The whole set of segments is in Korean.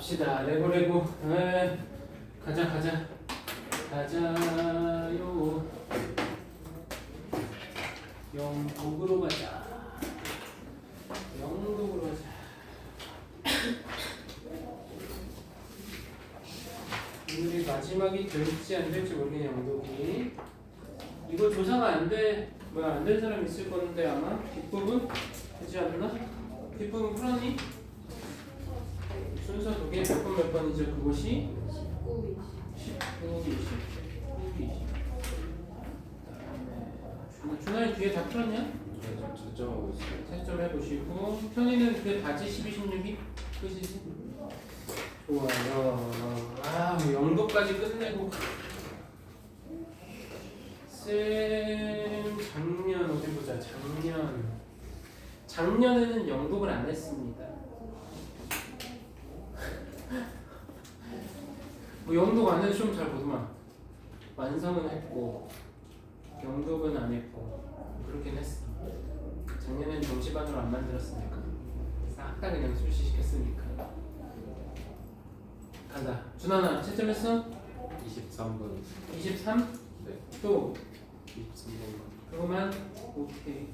갑시다. 레고. 가자요. 영국으로 가자. 오늘이 마지막이 될지 안 될지 모르겠네. 영국이. 이거 조사가 안 된 사람 있을 건데 아마 뒷부분 되지 않나? 뒷부분 풀었니? 순서 두개 몇 번이죠? 그곳이 19, 20. 준하이 뒤에 다 풀었냐? 네, 좀 저점하고 있어요. 채점해보시고 편의는 그게 다지 12, 16이? 끝이지? 좋아요. 영도까지 끝내고 쌤 작년 어디 보자. 작년에는 영독을 안 했습니다. 영독 안 해도 시험 잘 보더만. 완성은 했고 영독은 안 했고 그렇긴 했어. 작년엔 정시반으로 안 만들었으니까 싹 다 그냥 출시시켰으니까. 가자. 준하나 채점했어? 23분. 23? 네. 또 23분만. 그거만? 오케이.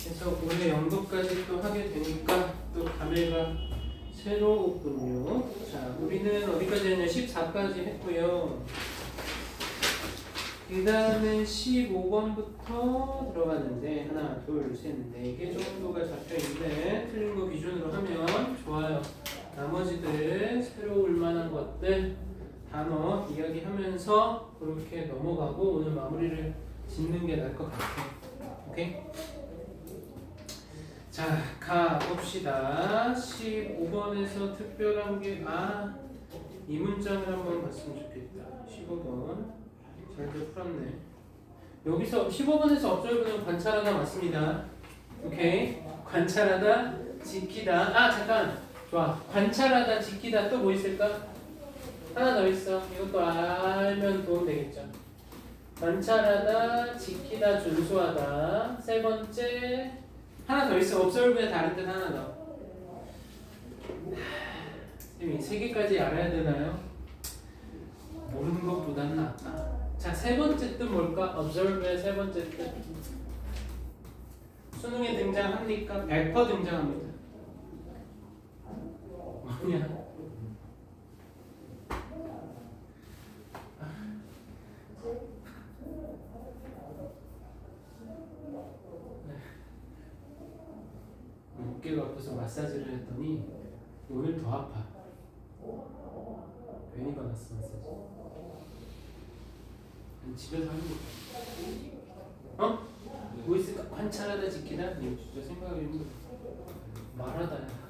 그래서 올해 영도까지 또 하게 되니까 또 감회가 새로웠군요. 자, 우리는 어디까지 했냐? 14까지 했고요. 그 다음에 15번부터 들어가는데 하나, 둘, 셋, 네 개 정도가 잡혀있는데 틀린 거 기준으로 하면 좋아요. 나머지들 새로울 만한 것들 단어 이야기하면서 그렇게 넘어가고 오늘 마무리를 짓는 게 나을 것 같아. 오케이? 자, 가봅시다. 15번에서 특별한 게 이 문장을 한번 봤으면 좋겠다. 15번 잘들 풀었네. 여기서 15번에서 observe는 관찰하다 맞습니다. 오케이? 관찰하다, 지키다. 잠깐. 좋아. 관찰하다, 지키다 또 뭐 있을까? 하나 더 있어. 이것도 알면 도움 되겠죠. 관찰하다, 지키다, 준수하다. 세 번째 하나 더 있어. observe의 다른 뜻 하나 더. 선생님이 세 개까지 알아야 되나요? 모르는 것보다는 낫다. 자, 세 번째 뜻 뭘까? observe의 세 번째 뜻. 수능에 등장합니까? 100% 등장합니다. 뭐냐? 어깨가 아파서 마사지를 했더니 오늘 더 아파. 괜히 받았어 마사지. 집에서 하는 거. 뭐 있을까? 관찰하다 지키다? 이거 진짜 생각하기 힘들어. 말하다야.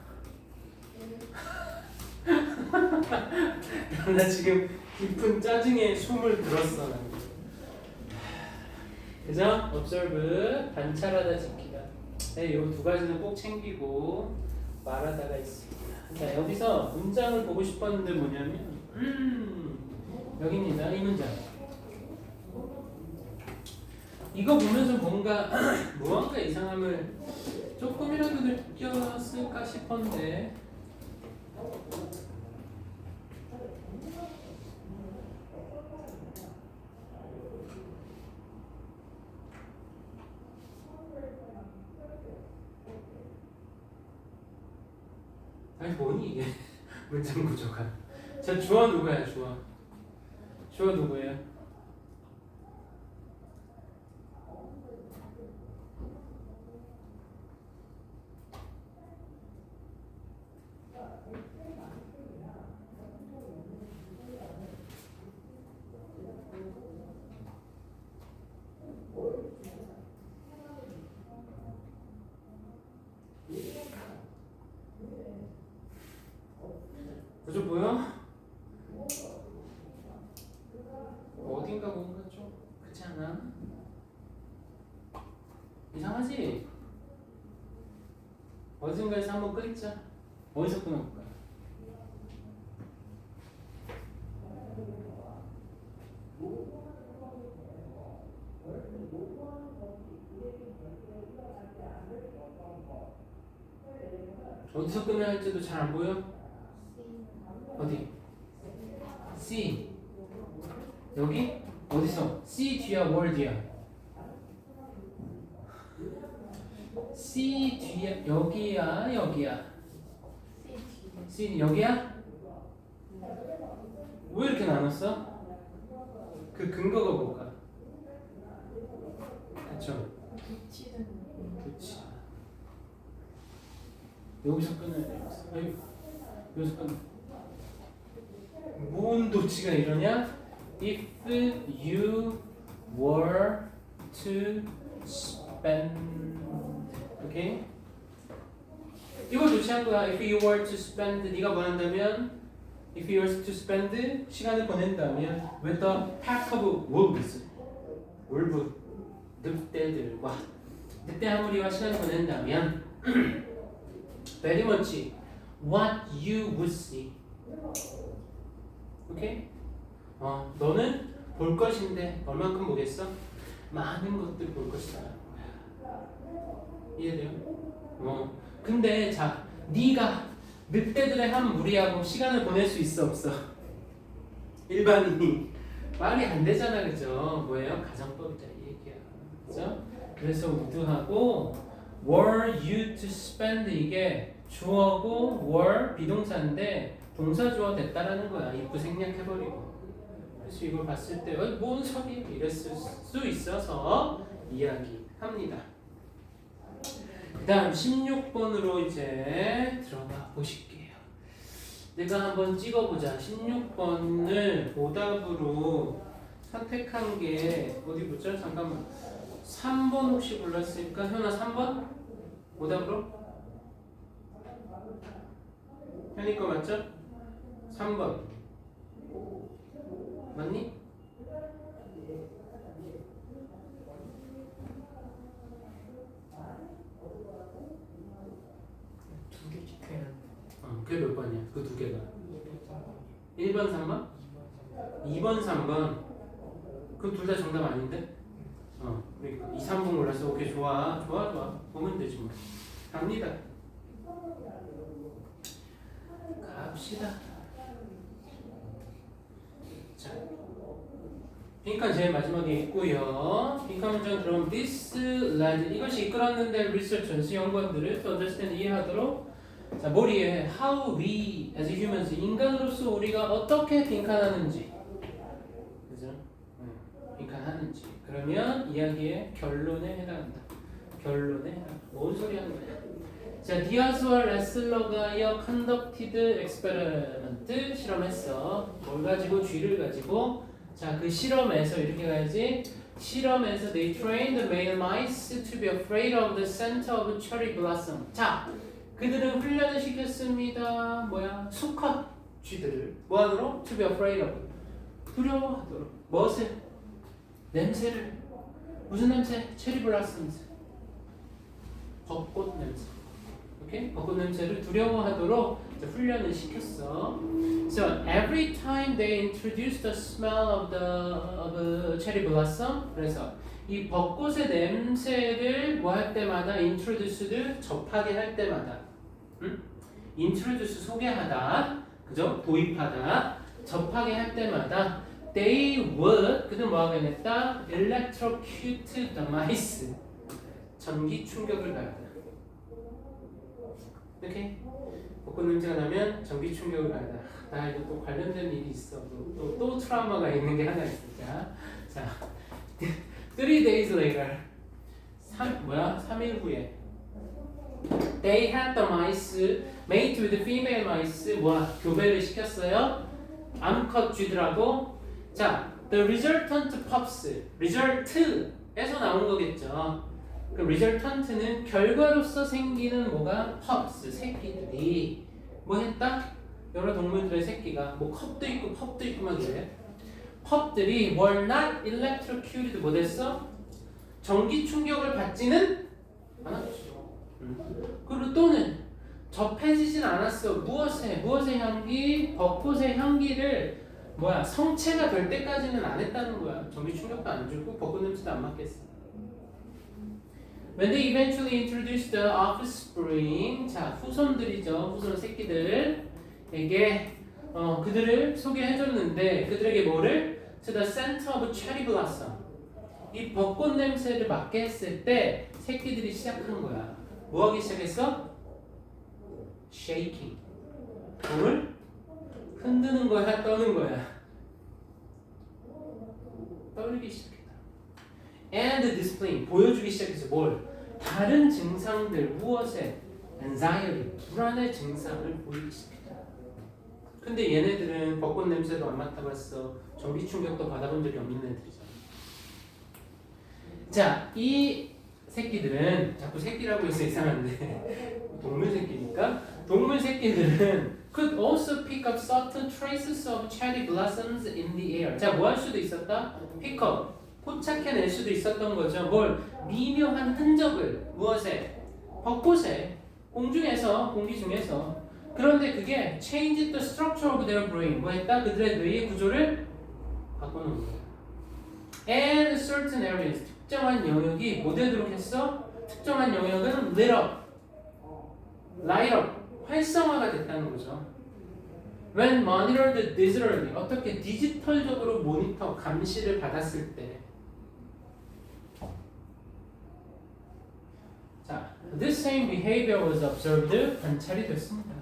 나 지금 깊은 짜증에 숨을 들었어. 그죠? observe, 관찰하다 지키다. 네, 이 두 가지는 꼭 챙기고 말하다가 있습니다. 자, 여기서 문장을 보고 싶었는데 뭐냐면 여기입니다. 이 문장. 이거 보면서 뭔가 무언가 이상함을 조금이라도 느꼈을까 싶었는데 아니 뭐니 이게 문장 구조가. 자, 주어 누구야? 주어 누구예요? 구조 보여? 어딘가 뭔가 좀 그렇지 않아? 이상하지? 어딘가에서 한번 끊자. 어디서 끊어볼까? 어디서 끊어야 할지도 잘 안 보여? 어디? C. 여기? 어디서? C 뒤야, 월 뒤야? C 뒤에 여기야, 여기야? C 여기야? 왜 이렇게 나눴어? 그 근거가 뭘까? 그쵸? 그치. 여기서 끊어야 돼. 여기서 끊어. 뭔 도치가 이러냐? If you were to spend, 오케이? 이걸 도치한 거야. If you were to spend, 네가 뭐 한다면, if you were to spend 시간을 보낸다면, with a pack of wolves, wolf, 늑대들과 늑대 한 무리와 시간을 보낸다면, very much what you would see. 오케이? 너는 볼 것인데 얼만큼 보겠어? 많은 것들 볼 것이다. 이해돼요? 근데 자, 네가 늑대들의 한 무리하고 시간을 보낼 수 있어 없어? 일반인이 말이 안 되잖아, 그죠? 뭐예요? 가정법이다 이 얘기야, 그죠? 그래서 would하고 were you to spend 이게 주어고 were 비동사인데 동사 주어 됐다라는 거야. 입구 생략해버리고. 그래서 이걸 봤을 때 뭔 소리 이랬을 수 있어서 이야기합니다. 그 다음 16번으로 이제 들어가 보실게요. 내가 한번 찍어보자. 16번을 오답으로 선택한 게 어디 보자. 잠깐만. 3번 혹시 골랐을까? 현아 3번? 오답으로? 현이 거 맞죠? 3번 맞니? 두 개 찍혀야 하는데. 그게 몇 번이야? 그 두 개가 1번 3번? 2번 3번 그럼 둘 다 정답 아닌데? 그러니까 2, 3번 골랐어. 오케이 좋아 보면 되지 뭐. 갑니다. 갑시다. 자, 빈칸 제일 마지막에 있고요. 빈칸 문장 들어오면 this led 이것이 이끌었는데 researchers 연구원들을 to understand 이해하도록 자 머리에 how we as humans 인간으로서 우리가 어떻게 빈칸하는지 그죠? 빈칸하는지 그러면 이야기의 결론에 해당한다. 결론에 해당한다. 뭔 소리 하는 거야? 자, 디아스와 레슬러가 conducted experiment 실험했어. 뭘 가지고? 쥐를 가지고. 자, 그 실험에서 이렇게 가야지. 실험에서 they trained the male mice to be afraid of the scent of cherry blossom. 자, 그들은 훈련을 시켰습니다. 뭐야? 수컷 쥐들을 뭐하도록? To be afraid of. 두려워하도록. 무엇을? 냄새를. 무슨 냄새? 체리 블라썸스. 벚꽃 냄새. 오케이? 벚꽃 냄새를 두려워하도록 훈련을 시켰어. So every time they introduced the smell of cherry blossom, 그래서 이 벚꽃의 냄새를 뭐 할 때마다 introduce를 접하게 할 때마다, introduce 소개하다, 그죠? 도입하다, 접하게 할 때마다 they would 그들 뭐 하겠다? electrocute the mice. 전기 충격을 가하다. 오케이? 벚꽃 냄새가 나면 전기 충격을 가하다. 나 이거 또 관련된 일이 있어. 또 트라우마가 있는 게 하나 있어. 자, 3 days later. 3일 후에. They had the mice mate with female mice. 교배를 시켰어요. 암컷 쥐들하고. 자, the resultant pups. result에서 나온 거겠죠. 그 resultant는 결과로서 생기는 뭐가 pups 새끼들이 뭐 했다? 여러 동물들의 새끼가 뭐 컵도 있고 펍도 있고 막 이래. 펍들이 were not electrocuted 뭐 됐어? 전기 충격을 받지는 않았죠. 그리고 또는 접해지진 않았어. 무엇의 향기? 벚꽃의 향기를 성체가 될 때까지는 안 했다는 거야. 전기 충격도 안 주고 벚꽃 냄새도 안 맡겠어. When they eventually introduced the offspring, 자 후손들이죠, 후손 새끼들에게 그들을 소개해줬는데 그들에게 뭐를? To the scent of cherry blossom. 이 벚꽃 냄새를 맡게 했을 때 새끼들이 시작한 거야. 뭐 하기 시작했어? Shaking. 몸을 흔드는 거야, 떠는 거야? 떨기 시작했다. And displaying, 보여주기 시작했어. 뭘? 다른 증상들, 무엇에? Anxiety, 불안의 증상을 보이기 시작했다. 근데 얘네들은 벚꽃 냄새도 안 맡아봤어. 전기 충격도 받아본 적이 없는 애들이잖아. 자, 이 새끼들은 자꾸 새끼라고 해서 이상한데 동물 새끼니까 동물 새끼들은 could also pick up certain traces of cherry blossoms in the air. 자, 뭐 할 수도 있었다? pick up, 포착해낼 수도 있었던 거죠. 뭘? 미묘한 흔적을 무엇에? 벚꽃에, 공중에서, 공기 중에서. 그런데 그게 change the structure of their brain. 뭐 했다? 그들의 뇌의 구조를 바꿔놓은 거야. And certain areas, 특정한 영역이 뭐 되도록 했어? 특정한 영역은 lit up, light up, 활성화가 됐다는 거죠. When monitored digitally, 어떻게 디지털적으로 모니터, 감시를 받았을 때. 자, this same behavior was observed, 관찰이 됐습니다.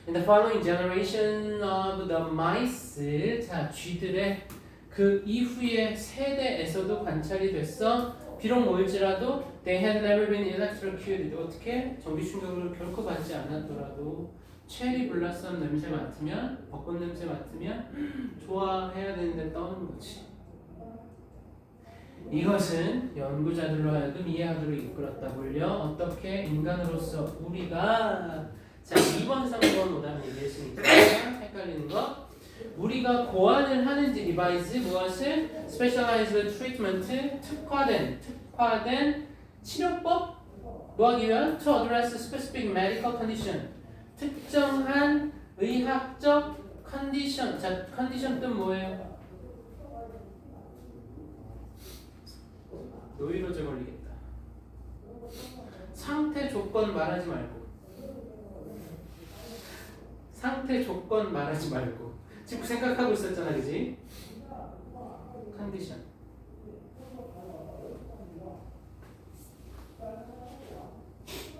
In the following generation of the mice, 자, 쥐들의 그 이후의 세대에서도 관찰이 됐어. 비록 뭘지라도 they had never been electrocuted. 어떻게? 전기 충격을 결코 받지 않았더라도 체리 블라썸 냄새 맡으면, 벚꽃 냄새 맡으면 좋아해야 되는데 떠는 거지. 이것은 연구자들로 하여금 이해하도록 이끌었다고요. 어떻게? 인간으로서 우리가, 자 2번 3번 오답 얘기했으니까 헷갈리는 거, 우리가 고안을 하는지 리바이즈 무엇을? Specialized treatment, 특화된 치료법 뭐 하기 위한? To address specific medical condition, 특정한 의학적 컨디션. 자, 컨디션 뜻 뭐예요? 노이로제 걸리겠다. 상태 조건 말하지 말고. 상태 조건 말하지 말고. 지금 생각하고 있었잖아, 그지? 컨디션.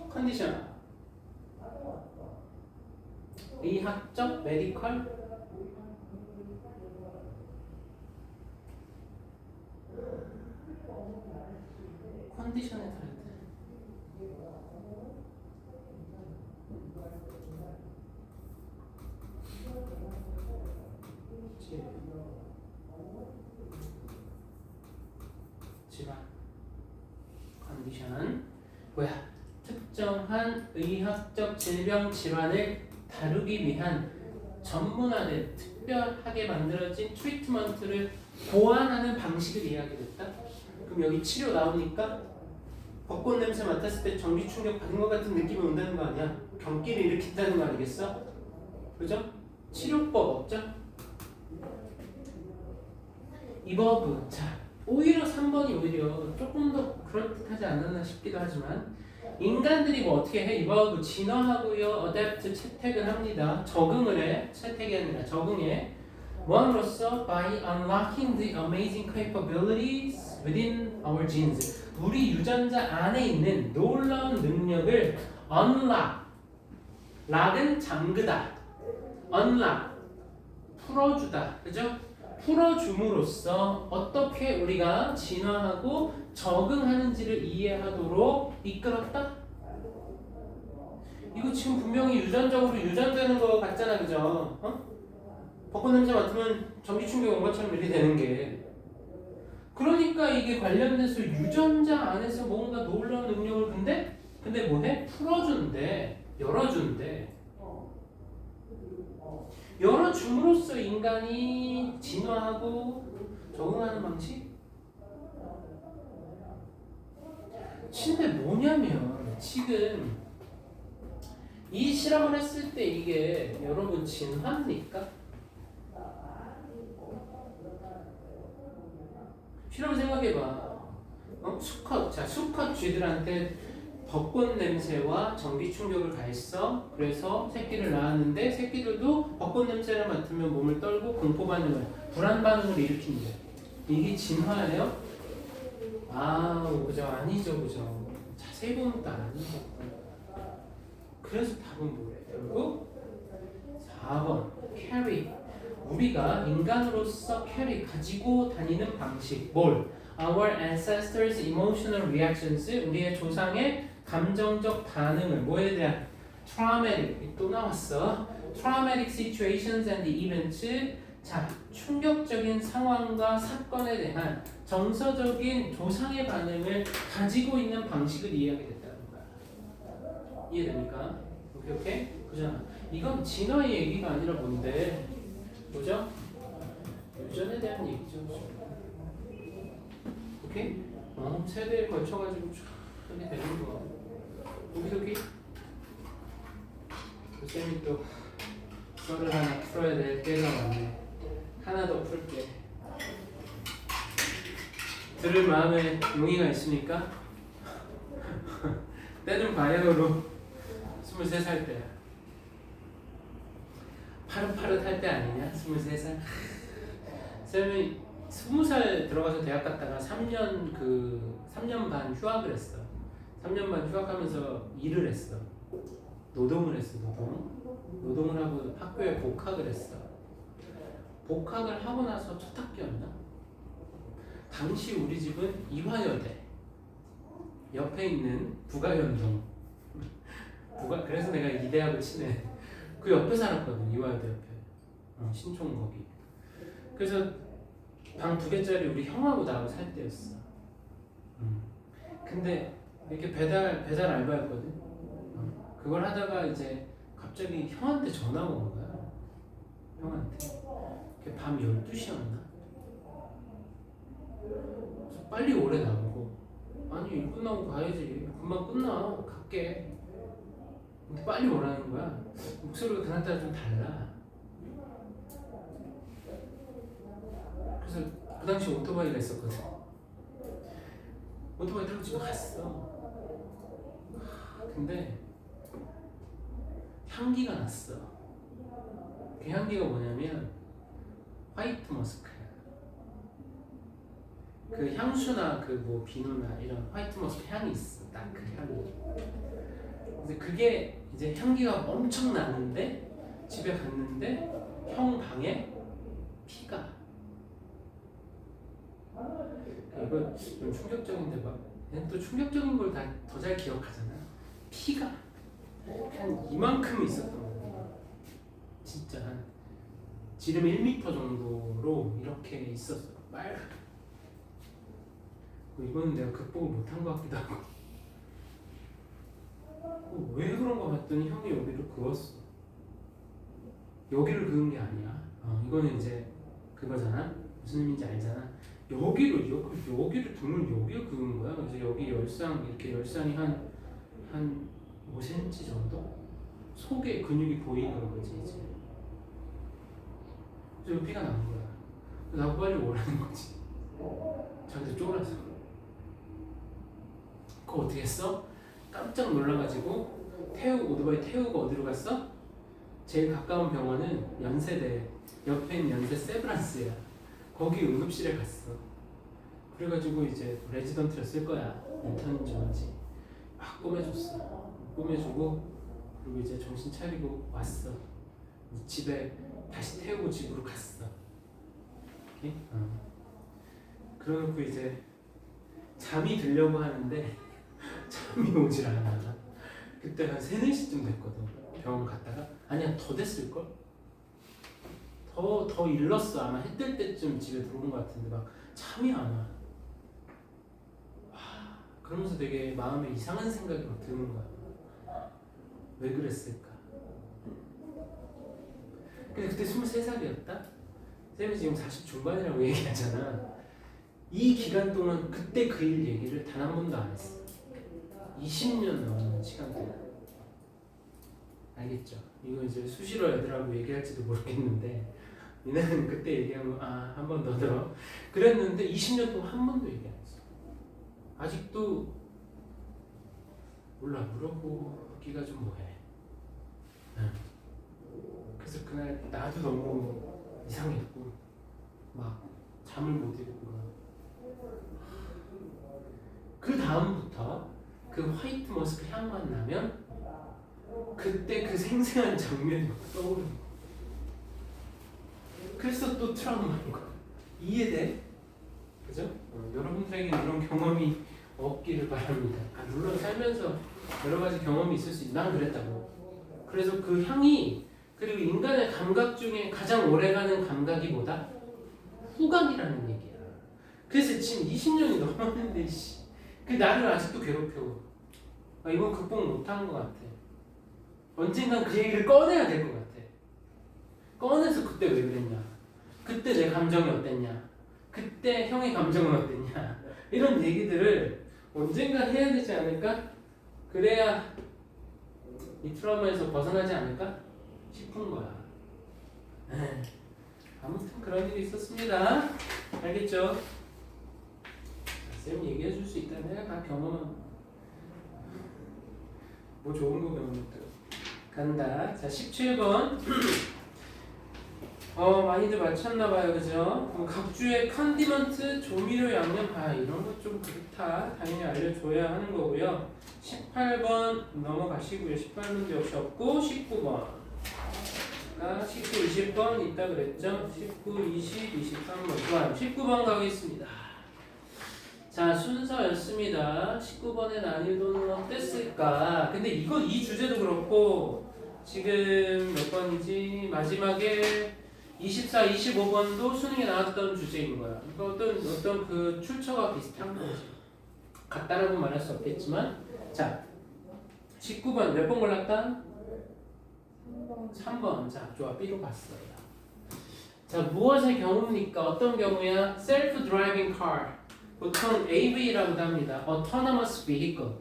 컨디션. 의학적, 메디컬. 컨디션에 따라 돼. 질환. 컨디션. 뭐야? 특정한 의학적 질병 질환을 다루기 위한 전문화된 특별하게 만들어진 트리트먼트를 보완하는 방식을 이야기했다. 그럼 여기 치료 나오니까 벚꽃 냄새 맡았을 때 전기 충격 받은 것 같은 느낌이 온다는 거 아니야? 경기를 일으킨다는 거 아니겠어? 그죠? 치료법 없죠? 이버브. 자, 오히려 3번이 오히려 조금 더 그럴듯하지 않았나 싶기도 하지만, 인간들이 뭐 어떻게 해? 이버브 진화하고요, 어댑트 채택을 합니다. 적응을 해. 채택이 아니라 적응해. 뭐함으로써? By unlocking the amazing capabilities within our genes. 우리 유전자 안에 있는 놀라운 능력을 unlock. 락은 잠그다. unlock. 풀어주다. 그죠? 풀어줌으로써 어떻게 우리가 진화하고 적응하는지를 이해하도록 이끌었다? 이거 지금 분명히 유전적으로 유전되는 거 같잖아, 그죠? 벚꽃 냄새 맡으면 전기 충격 온 것처럼 이렇게 되는 게. 그러니까 이게 관련돼서 유전자 안에서 뭔가 놀라운 능력을 근데 뭐해? 풀어준대, 열어준대. 열어줌으로써 인간이 진화하고 적응하는 방식? 근데 뭐냐면 지금 이 실험을 했을 때 이게 여러분 진화입니까? 실험 생각해봐. 수컷. 자, 수컷 쥐들한테 벚꽃 냄새와 전기 충격을 가했어. 그래서 새끼를 낳았는데 새끼들도 벚꽃 냄새를 맡으면 몸을 떨고 공포 반응을, 불안 반응을 일으킨대. 이게 진화예요? 아우, 그죠? 아니죠, 그죠? 자세히 보면 또 아니죠. 그래서 답은 뭐예요? 결국 4번 carry. 우리가 인간으로서 carry 가지고 다니는 방식. 뭘? Our ancestors' emotional reactions. 우리의 조상의 감정적 반응을 뭐에 대한 traumatic 또 나왔어. traumatic situations and events. 자, 충격적인 상황과 사건에 대한 정서적인 조상의 반응을 가지고 있는 방식을 이해하게 됐다는 거야. 이해됩니까? 오케이? 그잖아. 이건 진화의 얘기가 아니라 뭔데? 뭐죠? 유전에 대한 얘기죠. 오케이? 세대에 걸쳐가지고 쫙 하게 되는 거. 여기저기 쌤이 또 썰을 하나 풀어야 될 때가 왔네. 하나 더 풀게. 들을 마음에 용의가 있으니까 때는 바야흐로 23살 때야. 파릇파릇할 때 아니냐? 23살. 쌤이 20살 들어가서 대학 갔다가 3년 반 휴학을 했어. 3년 반 휴학하면서 일을 했어. 노동을 했어. 노동을 하고 학교에 복학을 했어. 복학을 하고 나서 첫 학기였나? 당시 우리 집은 이화여대 옆에 있는 부가연동. 그래서 내가 이 대학을 친해. 그 옆에 살았거든. 이화여대 옆에. 신촌 거기. 그래서 방 2개짜리 우리 형하고 나하고 살 때였어. 근데 이렇게 배달 알바였거든. 그걸 하다가 이제 갑자기 형한테 전화가 온 거야. 형한테. 밤 12시였나? 빨리 오래 나오고. 아니, 일 끝나고 가야지. 금방 끝나. 갈게. 근데 빨리 오라는 거야. 목소리가 그날따라 좀 달라. 그래서 그 당시 오토바이가 있었거든. 오토바이 타고 집에 갔어. 근데 향기가 났어. 그 향기가 뭐냐면 화이트 머스크야. 그 향수나 그 뭐 비누나 이런 화이트 머스크 향이 있어. 딱 그 향이. 근데 그게 이제 향기가 엄청 나는데 집에 갔는데 형 방에 피가. 이거 좀 충격적인데 막 얘는 또 충격적인 걸 다 더 잘 기억하잖아. 피가 한 이만큼 있었던 거야. 진짜 한 지름 1m 정도로 이렇게 있었어. 빨갛. 이거는 내가 극복을 못한 것 같기도 하고. 왜 그런 거 봤더니 형이 여기를 그었어. 여기를 그은 게 아니야. 이거는 이제 그거잖아. 무슨 의미인지 알잖아. 여기를 등을 여기를 그은 거야. 그래서 여기 열상이 한 5cm 정도 속에 근육이 보이는 거지 이제. 그래서 피가 나는 거야. 나보고 빨리 오라는 거지. 자기도 쫄아서. 그거 어떻게 했어? 깜짝 놀라가지고 오토바이 태우고 어디로 갔어? 제일 가까운 병원은 연세대 옆에 있는 연세 세브란스야. 거기 응급실에 갔어. 그래가지고 이제 레지던트를 쓸 거야. 인턴인지 뭔지 막 꼬매줬어. 꼬매주고 그리고 이제 정신 차리고 왔어. 집에 다시 태우고 집으로 갔어. 오케이? 그러놓고 이제 잠이 들려고 하는데 잠이 오질 않아. 그때 한 3, 4시쯤 됐거든. 병원 갔다가 아니야 더 됐을걸? 더 일렀어. 아마 해 뜰 때쯤 집에 들어온 것 같은데 막 잠이 안 와. 그러면서 되게 마음에 이상한 생각이 막 드는 거야. 왜 그랬을까? 근데 그때 23살이었다? 쌤이 지금 40 중반이라고 얘기하잖아. 이 기간 동안 그때 그 일 얘기를 단 한 번도 안 했어. 20년 넘는 시간 동안. 알겠죠? 이거 이제 수시로 애들하고 얘기할지도 모르겠는데 얘네는 그때 얘기하면 한 번 더 들어. 그랬는데 20년 동안 한 번도 얘기 안 했어. 아직도 몰라 물어보기가 좀 뭐해. 그래서 그날 나도 너무 이상했고 막 잠을 못 이루고 그 다음부터 그 화이트 머스크 향만 나면 그때 그 생생한 장면이 막 떠오르는 거야. 그래서 또 트라우마인 거야. 이해돼? 그죠? 여러분들에게 이런 경험이 없기를 바랍니다. 물론 살면서 여러 가지 경험이 있을 수 있어. 난 그랬다고. 그래서 그 향이 그리고 인간의 감각 중에 가장 오래가는 감각이 뭐다? 후감이라는 얘기야. 그래서 지금 20년이 넘었는데 그 나를 아직도 괴롭혀. 이건 극복 못한 것 같아. 언젠간 그 얘기를 꺼내야 될 것 같아. 꺼내서 그때 왜 그랬냐? 그때 내 감정이 어땠냐? 그때 형의 감정은 어땠냐? 이런 얘기들을 언젠가 해야 되지 않을까? 그래야 이 트라우마에서 벗어나지 않을까 싶은 거야. 아무튼 그런 일이 있었습니다. 알겠죠? 쌤 얘기해 줄 수 있다. 내가 다 경험한 뭐 좋은 거 경험했다. 간다. 자 17번. 많이들 맞췄나봐요, 그죠? 각주의 컨디먼트, 조미료, 양념, 이런 것 좀 그렇다. 당연히 알려줘야 하는 거고요. 18번 넘어가시고요. 18번도 역시 없고 19번. 19, 20번 있다 그랬죠? 19, 20, 23번. 좋아요. 19번 가겠습니다. 자, 순서였습니다. 19번의 난이도는 어땠을까? 근데 이 주제도 그렇고 지금 몇 번이지? 마지막에 24, 25번도 수능에 나왔던 주제인 거야. 어떤 그 출처가 비슷한 거지. 같다라고 말할 수 없겠지만, 자, 19번 몇 번 골랐다? 3번. 자, 좋아. B로 봤어요. 자, 무엇의 경우입니까? 어떤 경우야? Self-driving car. 보통 AV라고도 합니다. Autonomous Vehicle.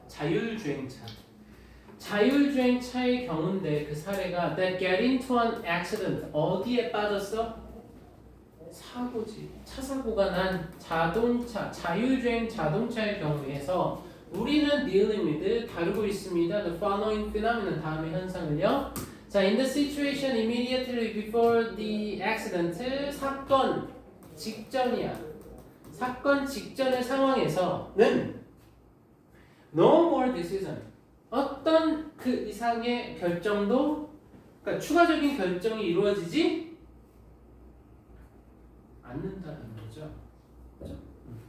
자율주행차. 자율주행차의 경우인데 그 사례가 that get into an accident. 어디에 빠졌어? 사고지. 차 사고가 난 자동차, 자율주행 자동차의 경우에서 우리는 dealing with, 다루고 있습니다. The following phenomenon. 다음의 현상을요. 자, in the situation immediately before the accident. 사건 직전이야. 사건 직전의 상황에서는 no more decision. 어떤 그 이상의 결정도, 그러니까 추가적인 결정이 이루어지지 않는다는 거죠. 그렇죠?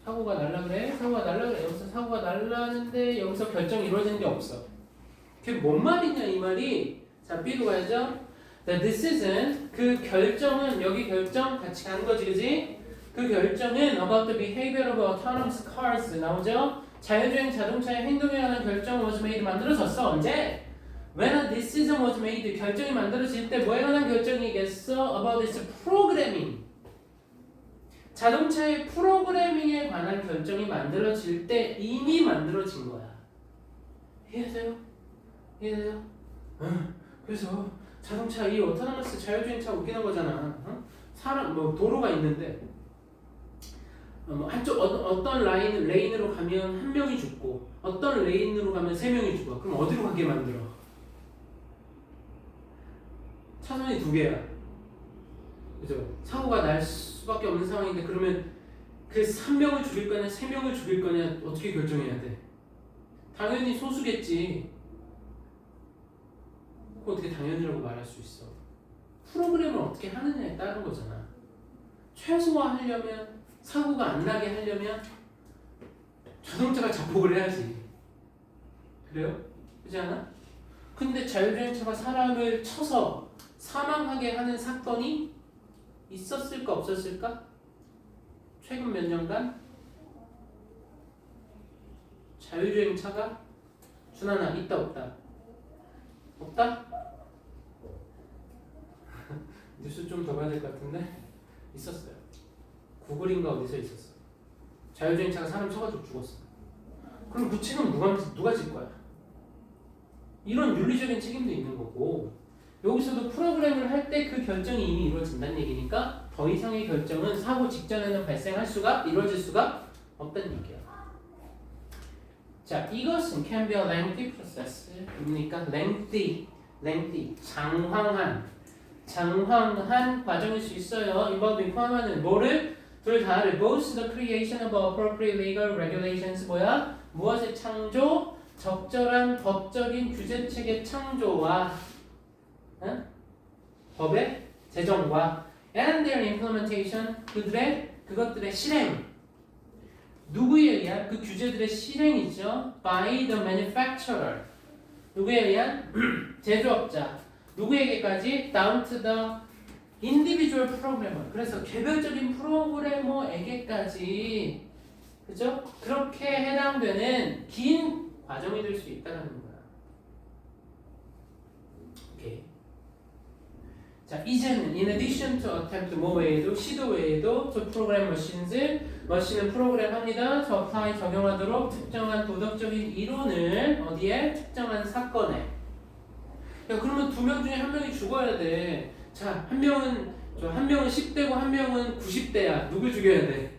사고가 날라 그래. 여기서 사고가 날라는데 여기서 결정이 이루어지는 게 없어. 그게 뭔 말이냐 이 말이. 자, B로 가야죠. The decision, 그 결정은 여기 결정 같이 간 거지, 그지? 그 결정은 about the behavior of autonomous cars 나오죠? 자율주행 자동차의 행동에 관한 결정 was made 만들어졌어. 언제? When a decision was made, 결정이 만들어질 때 뭐에 관한 결정이겠어? About its programming. 자동차의 프로그래밍에 관한 결정이 만들어질 때 이미 만들어진 거야. 이해되세요? 이해돼요? 그래서 자동차 이 오토노머스 자율주행차 웃기는 거잖아. 사람 도로가 있는데 한쪽 어떤 레인으로 가면 한 명이 죽고 어떤 레인으로 가면 세 명이 죽어. 그럼 어디로 가게 만들어? 차선이 두 개야. 그죠? 사고가 날 수밖에 없는 상황인데 그러면 그 한 명을 죽일 거냐 세 명을 죽일 거냐 어떻게 결정해야 돼? 당연히 소수겠지. 그거 어떻게 당연이라고 말할 수 있어? 프로그램을 어떻게 하느냐에 따른 거잖아. 최소화하려면 사고가 안 나게 하려면 자동차가 자폭을 해야지. 그래요? 그렇지 않아? 근데 자율주행차가 사람을 쳐서 사망하게 하는 사건이 있었을까 없었을까? 최근 몇 년간 자율주행차가 준하나 있다 없다? 없다? 뉴스 좀 더 봐야 될 것 같은데 있었어요. 구글인가 어디서 있었어. 자율주행차가 사람 쳐가지고 죽었어. 그럼 그 책임은 누가 질 거야? 이런 윤리적인 책임도 있는 거고 여기서도 프로그램을 할 때 그 결정이 이미 이루어진다는 얘기니까 더 이상의 결정은 사고 직전에는 이루어질 수가 없다는 얘기야. 자, 이것은 can be a lengthy process. 뭡니까? lengthy, 장황한 과정일 수 있어요. involving 포함하는 뭐를? 둘 다를 both the creation of appropriate legal regulations 뭐야? 무엇의 창조? 적절한 법적인 규제책의 창조와 법의 제정과 and their implementation 그것들의 실행 누구에 의한 그 규제들의 실행이죠. by the manufacturer 누구에 의한 제조업자 누구에게까지 down to the individual programmer 그래서 개별적인 프로그래머에게까지 그죠? 그렇게 해당되는 긴 과정이 될 수 있다는 거야. 오케이. 자, 이제는 in addition to attempt 뭐 외에도 시도 외에도 to program 머신은 프로그램합니다. to apply 적용하도록 특정한 도덕적인 이론을 어디에? 특정한 사건에. 야, 그러면 두 명 중에 한 명이 죽어야 돼. 자, 한 명은 10대고 한 명은 90대야. 누굴 죽여야 돼?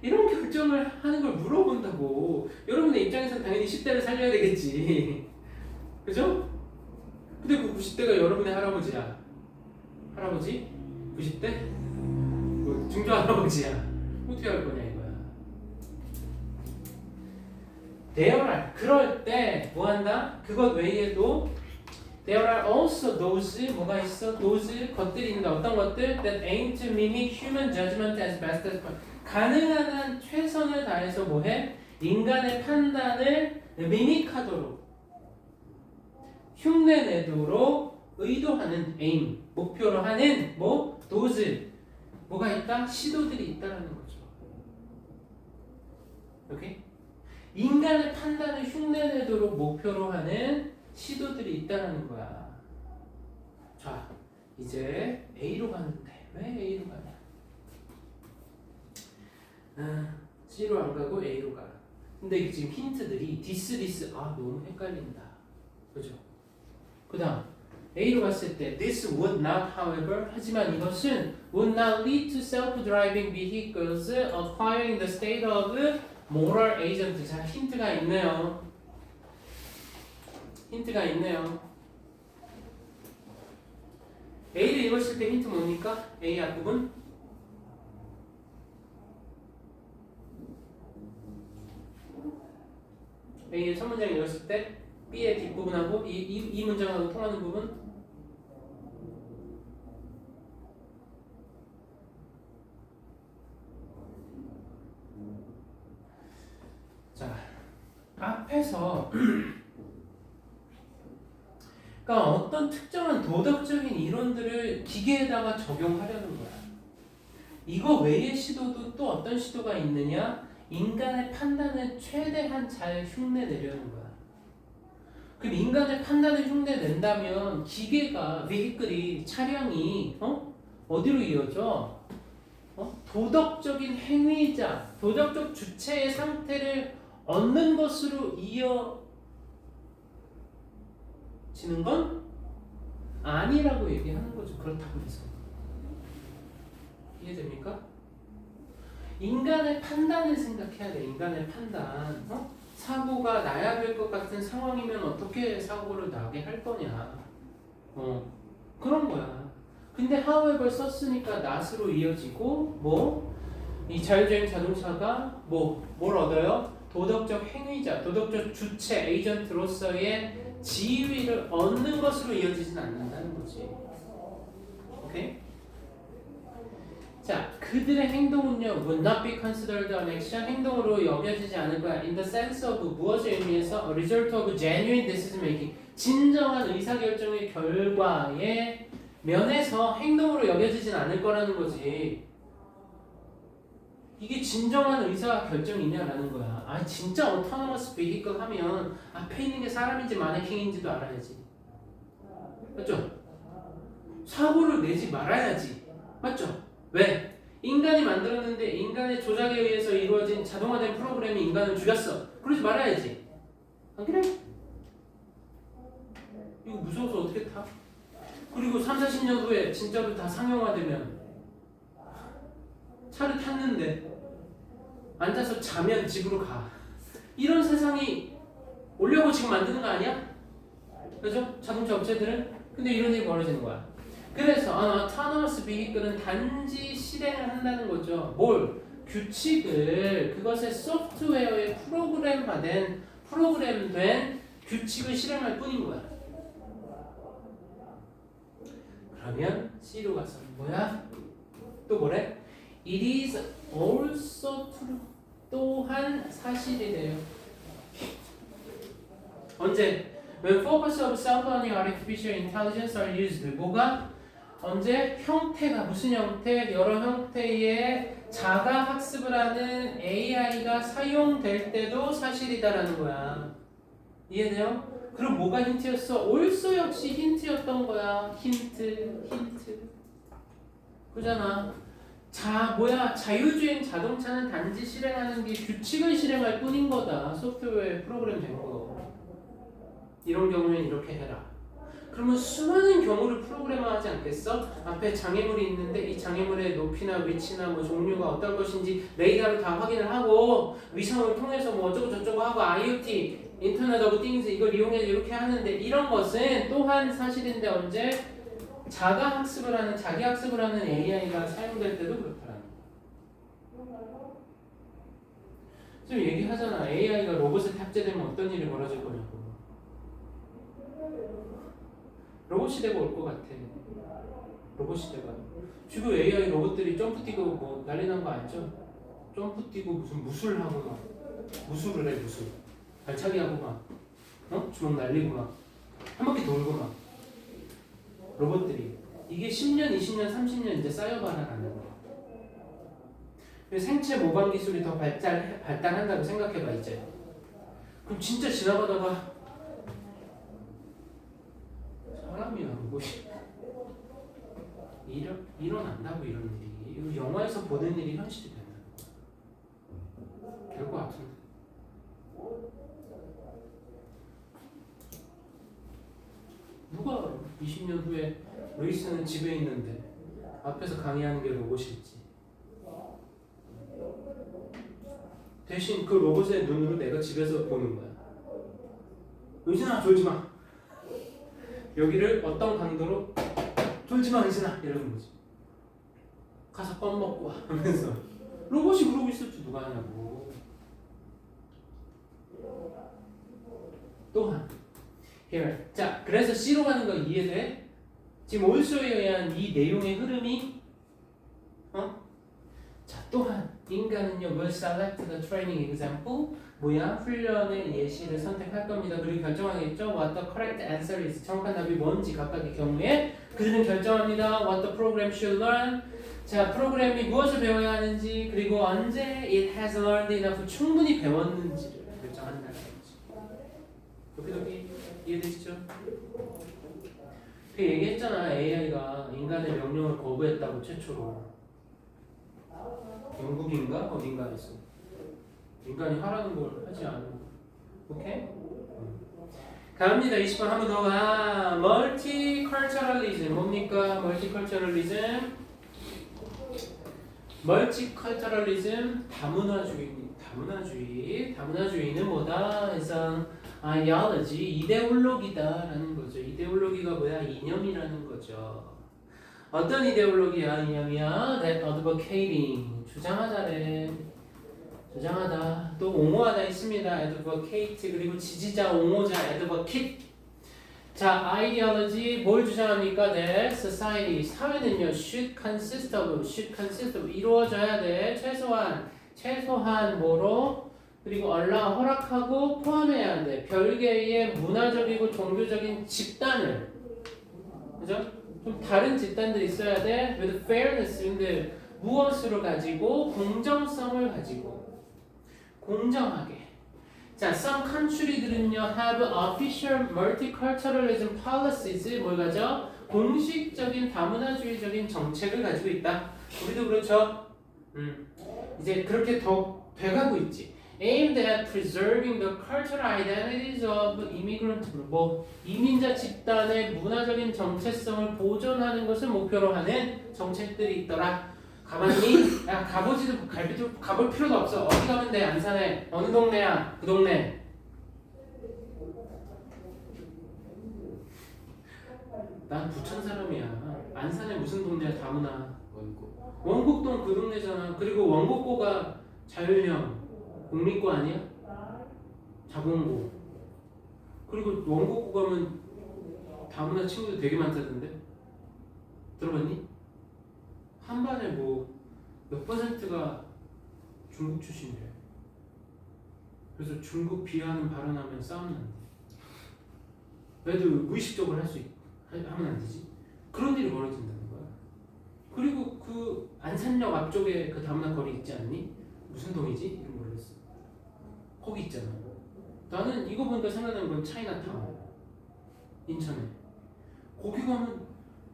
이런 결정을 하는 걸 물어본다고. 여러분의 입장에서는 당연히 10대를 살려야 되겠지. 그죠? 근데 그 90대가 여러분의 할아버지야. 할아버지? 90대? 뭐 중조 할아버지야. 어떻게 할 거냐 이거야. 대열할 그럴 때 뭐 한다? 그것 외에도 there are also those 뭐가 있어? those 것들이 있는데 어떤 것들? that aim to mimic human judgment as best as possible. 가능한 한 최선을 다해서 뭐해? 인간의 판단을 미믹하도록 흉내내도록 의도하는 aim, 목표로 하는 뭐? those 뭐가 있다? 시도들이 있다라는 거죠. 오케이? 인간의 판단을 흉내내도록 목표로 하는 시도들이 있다라는 거야. 자, 이제 A로 가는데 왜 A로 가냐? C로 안 가고 A로 가. 근데 지금 힌트들이 this 너무 헷갈린다. 그죠? 그 다음 A로 갔을 때 this would not however 하지만 이것은 would not lead to self-driving vehicles acquiring the state of moral agent. 자, 힌트가 있네요. A를 읽었을 때 힌트 뭡니까? A 앞부분 A의 첫 문장 읽었을 때 B의 뒷부분하고 이 문장하고 통하는 부분 자 앞에서 그러니까 어떤 특정한 도덕적인 이론들을 기계에다가 적용하려는 거야. 이거 외의 시도도 또 어떤 시도가 있느냐? 인간의 판단을 최대한 잘 흉내내려는 거야. 그럼 인간의 판단을 흉내낸다면 기계가, vehicle, 차량이 어디로 이어져? 도덕적인 행위자, 도덕적 주체의 상태를 얻는 것으로 이어지는 건 아니라고 얘기하는 거죠. 그렇다고 해서. 이해됩니까? 인간의 판단을 생각해야 돼. 인간의 판단. 사고가 나야 될 것 같은 상황이면 어떻게 사고를 나게 할 거냐. 그런 거야. 근데 however 썼으니까 not으로 이어지고 이 자율주행 자동차가 뭘 얻어요? 도덕적 행위자, 도덕적 주체, 에이전트로서의 지위를 얻는 것으로 이어지진 않는다는 거지. 오케이? 자, 그들의 행동은요, would not be considered an action, 행동으로 여겨지지 않을 거야. In the sense of 무엇을 의미해서? A result of genuine decision making, 진정한 의사결정의 결과의 면에서 행동으로 여겨지진 않을 거라는 거지. 이게 진정한 의사결정이냐라는 거야. 진짜 autonomous vehicle 하면 앞에 있는 게 사람인지 마네킹인지도 알아야지. 맞죠? 사고를 내지 말아야지. 맞죠? 왜? 인간이 만들었는데 인간의 조작에 의해서 이루어진 자동화된 프로그램이 인간을 죽였어. 그러지 말아야지. 안 그래? 이거 무서워서 어떻게 타? 그리고 30-40년 후에 진짜로 다 상용화되면 차를 탔는데 앉아서 자면 집으로 가. 이런 세상이 오려고 지금 만드는 거 아니야? 그죠? 자동차 업체들은? 근데 이런 일이 벌어지는 거야. 그래서 autonomous vehicle은 단지 실행을 한다는 거죠. 뭘? 규칙을 그것의 소프트웨어에 프로그램된 규칙을 실행할 뿐인 거야. 그러면 C로 가서 뭐야? 또 뭐래? It is also true. 또한 사실이 돼요. 언제? When focus of self-learning artificial intelligence are used. 뭐가? 언제? 형태가 무슨 형태? 여러 형태의 자가 학습을 하는 AI가 사용될 때도 사실이다라는 거야. 이해돼요? 그럼 뭐가 힌트였어? also 역시 힌트였던 거야. 힌트. 그잖아. 자유주행 자동차는 단지 실행하는 게 규칙을 실행할 뿐인 거다. 소프트웨어에 프로그램 된 거. 이런 경우엔 이렇게 해라. 그러면 수많은 경우를 프로그램화하지 않겠어? 앞에 장애물이 있는데 이 장애물의 높이나 위치나 뭐 종류가 어떨 것인지 레이더로 다 확인을 하고 위성을 통해서 뭐 어쩌고 저쩌고 하고 IoT, 인터넷 오브 띵스 이걸 이용해서 이렇게 하는데 이런 것은 또한 사실인데 언제? 자가 학습을 하는 자기 학습을 하는 AI가 사용될 때도 그렇다라는 거. 지금 얘기하잖아. AI가 로봇에 탑재되면 어떤 일이 벌어질 거냐고. 로봇 시대가 올 것 같아. 로봇 시대가. 지금 AI 로봇들이 점프 뛰고 뭐 난리 난 거 알죠? 점프 뛰고 무슨 무술하고 막 무술을 해 무술. 발차기 하고 막 주먹 날리고 막 한 바퀴 돌고 막 로봇들이 이게 10년, 20년, 30년 이제 쌓여봐라라는 거야. 생체 모방 기술이 더 발달한다고 생각해봐 이제. 그럼 진짜 지나가다가 사람이야 로봇이 일어난다고 이런 일이. 영화에서 보는 일이 현실이 된다는 거야. 될 것 같은데. 누가 20년 후에 루이스는 집에 있는데 앞에서 강의하는 게 로봇일지. 대신 그 로봇의 눈으로 내가 집에서 보는 거야. 의진아 졸지 마. 여기를 어떤 강도로 졸지 마 의진아 이러는 거지. 가서 껌 먹고 와 하면서 로봇이 그러고 있을지 누가 하냐고. 또한 here. 자, 그래서 C로 가는 거 이해돼? 지금 also에 의한 이 내용의 흐름이 자, 또한 인간은요 will select the training example. 뭐야? 훈련의 예시를 선택할 겁니다. 그리고 결정하겠죠? What the correct answer is. 정확한 답이 뭔지 각각의 경우에 그들은 결정합니다. What the program should learn. 자, 프로그램이 무엇을 배워야 하는지 그리고 언제 it has learned enough 충분히 배웠는지를 결정한다는 거지. 여기 이해되시죠? 그 얘기했잖아. AI가 인간의 명령을 거부했다고 최초로. 영국인가? 어딘가에서. 인간이 하라는 걸 하지 않은 거. 오케이? 갑니다. 20번 한 번 더 가. 멀티컬처럴리즘. 뭡니까? 멀티컬처럴리즘 다문화주의는 뭐다? 해서 ideology, 이데올로기다라는 거죠. 이데올로기가 뭐야? 이념이라는 거죠. 어떤 이데올로기야? 이념이야? That advocating, 주장하다래. 주장하다. 또 옹호하다 있습니다. advocate 그리고 지지자, 옹호자, advocate. 자, ideology 뭘 주장합니까? That society, 사회는요 should consist of 이루어져야 돼. 최소한 뭐로? 그리고 allow 허락하고 포함해야 돼. 별개의 문화적이고 종교적인 집단을. 그죠? 좀 다른 집단들이 있어야 돼. with fairness. 근데 무엇으로 가지고? 공정성을 가지고. 공정하게. 자, some country들은요 have official multiculturalism policies. 뭘 가져? 공식적인 다문화주의적인 정책을 가지고 있다. 우리도 그렇죠. 이제 그렇게 더 돼가고 있지. aimed at preserving the cultural identities of immigrant group. 이민자 집단의 문화적인 정체성을 보존하는 것을 목표로 하는 정책들이 있더라. 가봤니? 야 가보지도 가볼 필요도 없어. 어디 가면 돼? 안산에. 어느 동네야? 그 동네. 난 부천 사람이야. 안산에 무슨 동네야? 다문화. 원곡동 그 동네잖아. 그리고 원곡고가 자율형 공립고 아니야? 자공고. 그리고 원곡고 가면 다문화 친구들 되게 많다던데. 들어봤니? 한 반에 뭐 몇 퍼센트가 중국 출신이래. 그래서 중국 비하하는 발언하면 싸움 난대. 애들 무의식적으로 하면 안 되지. 그런 일이 벌어진다는 거야. 그리고 그 안산역 앞쪽에 그 다문화 거리 있지 않니? 무슨 동이지? 이름 모르겠어. 거기 있잖아. 나는 이거 보니까 생각나는 건 차이나타운. 인천에. 거기 가면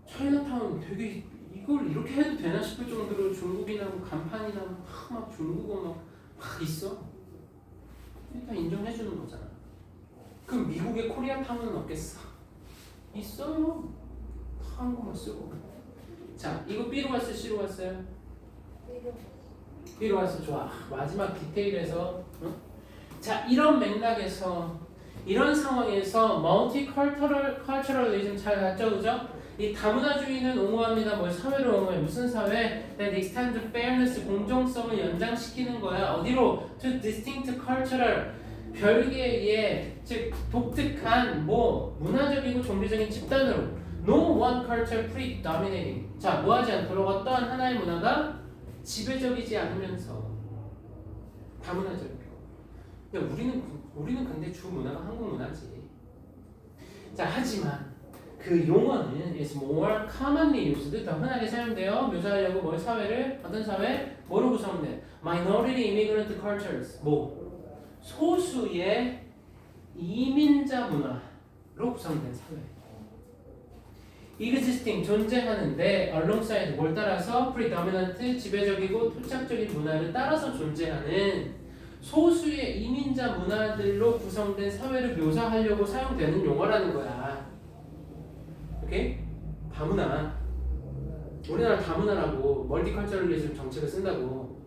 차이나타운 되게 이걸 이렇게 해도 되나 싶을 정도로 중국이나 뭐 간판이나 막 중국어 막 있어. 일단 인정해 주는 거잖아. 그럼 미국에 코리아타운은 없겠어? 있어요. 한국만 쓰고. 자, 이거 B로 갔어요? C로 갔어요? B로 갔어. 좋아. 마지막 디테일에서 자, 이런 맥락에서 이런 상황에서 멀티컬처럴리즘 잘 갔죠, 그죠? 이 다문화주의는 옹호합니다. 뭘 사회를 옹호해? 무슨 사회? That extends fairness, 공정성을 연장시키는 거야. 어디로? To distinct cultural, 별개의, 즉 독특한 뭐 문화적이고 종교적인 집단으로. No one culture predominating. 자, 뭐하지 않도록 어떠한 하나의 문화가 지배적이지 않으면서 다문화적이고. 근데 우리는 근데 주 문화가 한국 문화지. 자, 하지만 그 용어는 is more commonly used, 더 흔하게 사용돼요. 묘사하려고 뭘 사회를 어떤 사회 뭐로 구성돼? Minority immigrant cultures, 뭐 소수의 이민자 문화로 구성된 사회. existing 존재하는데 alongside 뭘 따라서 predominant 지배적이고 토착적인 문화를 따라서 존재하는 소수의 이민자 문화들로 구성된 사회를 묘사하려고 사용되는 용어라는 거야. 오케이? 다문화. 우리나라 다문화라고 멀티컬처럴리즘 정책을 쓴다고.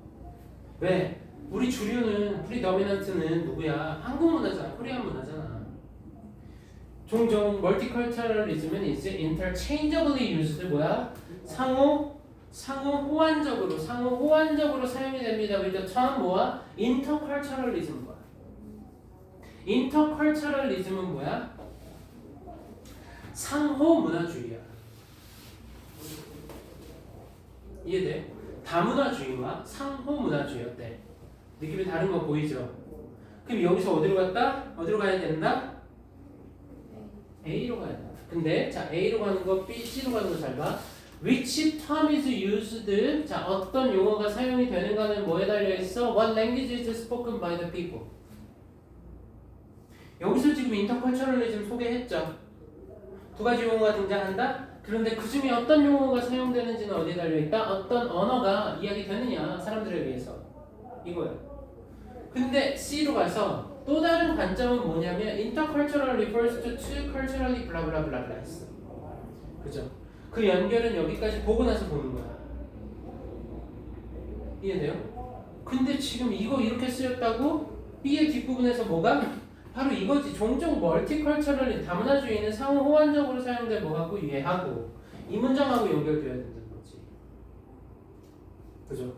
왜? 우리 주류는 프리더미넌트는 누구야? 한국 문화잖아. 코리안 문화잖아. 종종 멀티컬처럴리즘은 이제 interchangeably used 뭐야? 상호 호환적으로 사용이 됩니다. with the term 뭐야? interculturalism 뭐야? interculturalism은 뭐야? 상호 문화주의야. 이해돼? 다문화주의와 상호 문화주의 어때? 느낌이 다른 거 보이죠? 그럼 여기서 어디로 갔다? 어디로 가야 된다? A로 가야 된다. 근데 자 A로 가는 거, B, C로 가는 거 잘 봐. Which term is used? 자, 어떤 용어가 사용이 되는가는 뭐에 달려 있어? What language is spoken by the people? 여기서 지금 인터컬처럴리즘 소개했죠. 두 가지 용어가 등장한다. 그런데 그 중에 어떤 용어가 사용되는지는 어디에 달려 있다? 어떤 언어가 이야기되느냐 사람들에 비해서 이거야. 근데 C로 가서 또 다른 관점은 뭐냐면 intercultural refers to two culturally 블라블라블라블라 했어. 그죠? 그 연결은 여기까지 보고 나서 보는 거야. 이해돼요? 근데 지금 이거 이렇게 쓰였다고? B의 뒷부분에서 뭐가? 바로 이거지. 종종 멀티컬처럴 다문화주의는 상호 호환적으로 사용된 뭐하고 얘하고 이 문장하고 연결되어야 된다는 거지. 그죠?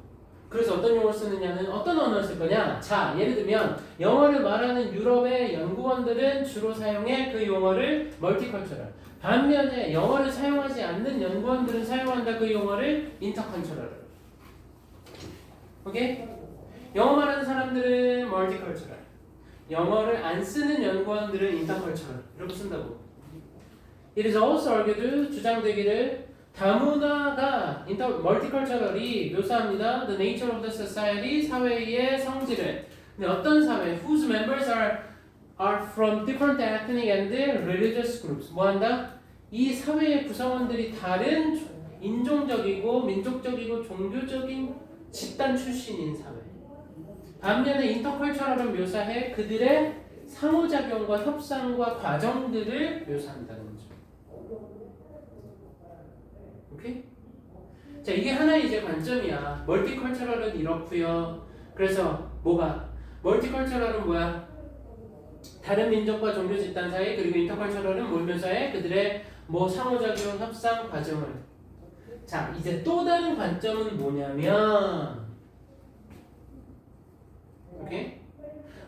그래서 어떤 용어를 쓰느냐는 어떤 언어를 쓸 거냐? 자, 예를 들면 영어를 말하는 유럽의 연구원들은 주로 사용해 그 용어를 멀티컬처럴. 반면에 영어를 사용하지 않는 연구원들은 사용한다 그 용어를 인터컬처럴. 오케이? 영어 말하는 사람들은 멀티컬처럴. 영어를 안 쓰는 연구원들은 인터컬처럴 이렇게 쓴다고. It is also argued 주장되기를 다문화가 멀티컬처럴이 묘사합니다. The nature of the society 사회의 성질을. 근데 어떤 사회? Whose members are from different ethnic and religious groups. 뭐한다? 이 사회의 구성원들이 다른 인종적이고 민족적이고 종교적인 집단 출신인 사회. 반면에 인터컬처럴은 묘사해 그들의 상호작용과 협상과 과정들을 묘사한다는 거죠. 오케이? 자, 이게 하나의 이제 관점이야. 멀티컬처럴은 이렇고요. 그래서 뭐가? 멀티컬처럴은 뭐야? 다른 민족과 종교 집단 사이, 그리고 인터컬처럴은 뭘 묘사해? 그들의 뭐 상호작용, 협상 과정을. 자, 이제 또 다른 관점은 뭐냐면, 오케이?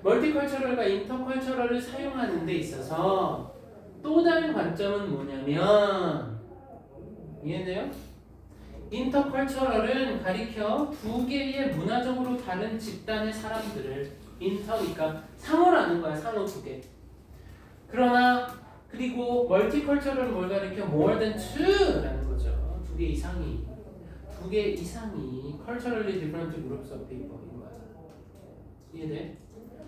멀티컬처럴과 인터컬처럴을 사용하는 데 있어서 또 다른 관점은 뭐냐면, 이해돼요? 인터컬처럴은 가리켜 두 개의 문화적으로 다른 집단의 사람들을, 인터니까 상호라는 거야. 상호 두 개. 그러나 그리고 멀티컬처럴은 뭘 가리켜? more than two라는 거죠. 두 개 이상이 culturally different groups of people인 거야. 이해돼?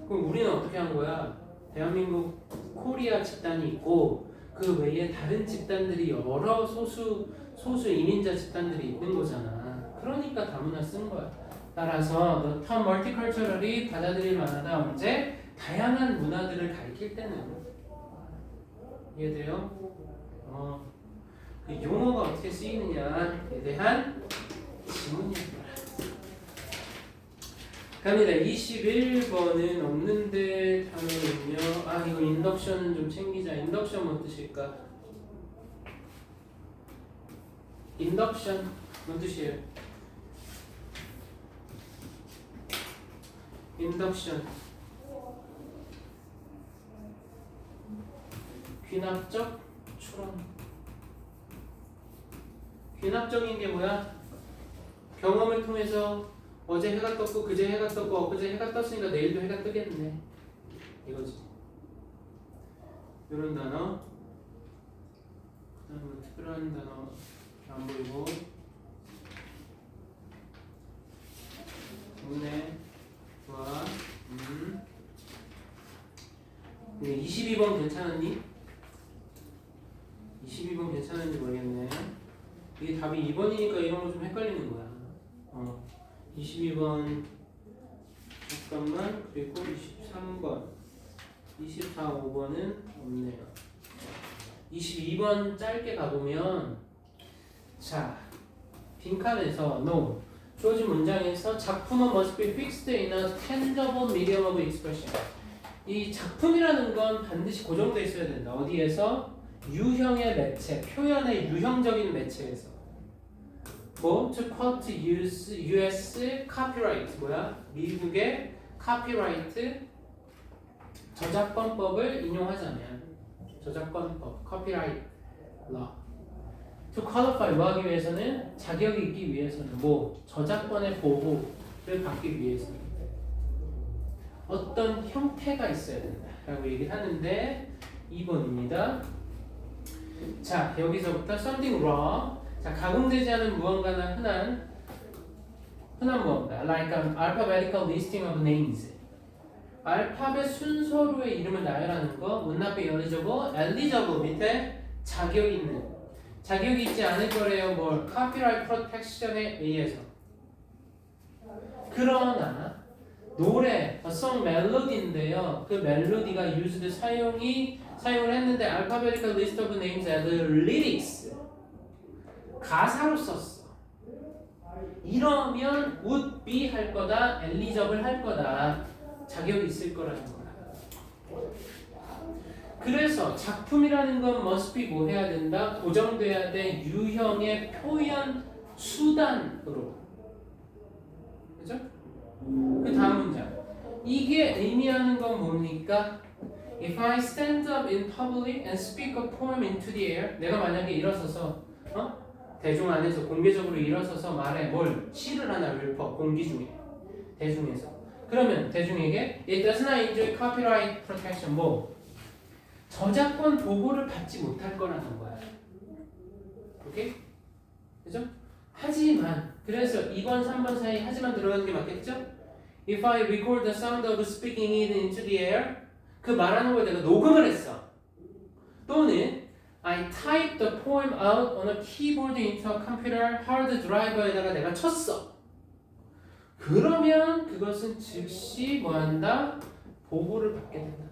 그럼 우리는 어떻게 한 거야? 대한민국 코리아 집단이 있고 그 외에 다른 집단들이 여러 소수 이민자 집단들이 있는 거잖아. 그러니까 다문화 쓴 거야. 따라서 the term multicultural이 받아들일 만하다. 언제? 다양한 문화들을 가리킬 때는. 이해돼요? 그 용어가 어떻게 쓰이느냐에 대한 지문이야. 갑니다. 21번은 없는데 단어는요. 이거 인덕션은 좀 챙기자. 인덕션 뭔 뜻일까? 인덕션 뭔 뜻이에요? 인덕션 귀납적 추론. 귀납적인 게 뭐야? 경험을 통해서 어제 해가 떴고 그제 해가 떴고 엊그제 해가 떴으니까 내일도 해가 뜨겠네 이거지. 이런 단어. 그 다음에 특별한 단어 안 보이고 문해 좋아. 22번 괜찮았니? 22번 괜찮은지 모르겠네. 이게 답이 2번이니까 이런 거 좀 헷갈리는 거야. 22번 잠깐만. 그리고 23번 24, 5번은 없네요. 22번 짧게 가보면 자 빈칸에서 no 주어진 문장에서 작품은 must be fixed in a tangible medium of expression. 이 작품이라는 건 반드시 고정되어 있어야 된다. 어디에서? 유형의 매체, 표현의 유형적인 매체에서. 뭐? To quote US copyright 뭐야? 미국의 카피라이트 저작권법을 인용하자면 저작권법, copyright law. To qualify 뭐 하기 위해서는? 자격이 있기 위해서는 뭐? 저작권의 보호를 받기 위해서는 어떤 형태가 있어야 된다 라고 얘기를 하는데 2번입니다. 자 여기서부터 something raw. 자 가공되지 않은 무언가나 흔한 무언가 like an alphabetical listing of names. 알파벳 순서로의 이름을 나열하는 거 would not be eligible 밑에 자격 있는 자격이 있지 않을 거래요. 뭘? copyright protection에 의해서. 그러나 노래, song 멜로디인데요. 그 멜로디가 used 사용을 했는데 alphabetical list of names as lyrics 가사로 썼어. 이러면 would be 할 거다, eligible 할 거다, 자격이 있을 거라는 거야. 그래서 작품이라는 건 must be 뭐 해야 된다? 고정돼야 돼. 유형의 표현 수단으로. 그죠? 그 다음 문장. 이게 의미하는 건 뭡니까? If I stand up in public and speak a poem into the air. 내가 만약에 일어서서 대중 안에서 공개적으로 일어서서 말해. 뭘? 시를 하나 읊어. 공기 중에. 대중에서. 그러면 대중에게 It does not enjoy copyright protection. 뭐? 저작권 보호를 받지 못할 거라는 거야. 오케이? 그죠? 하지만 그래서 2번, 3번 사이 하지만 들어가는 게 맞겠죠? If I record the sound of speaking it into the air. 그 말하는 걸 내가 녹음을 했어. 또는 I typed the poem out on a keyboard into a computer hard drive에다가 내가 쳤어. 그러면 그것은 즉시 뭐한다? 보호를 받게 된다.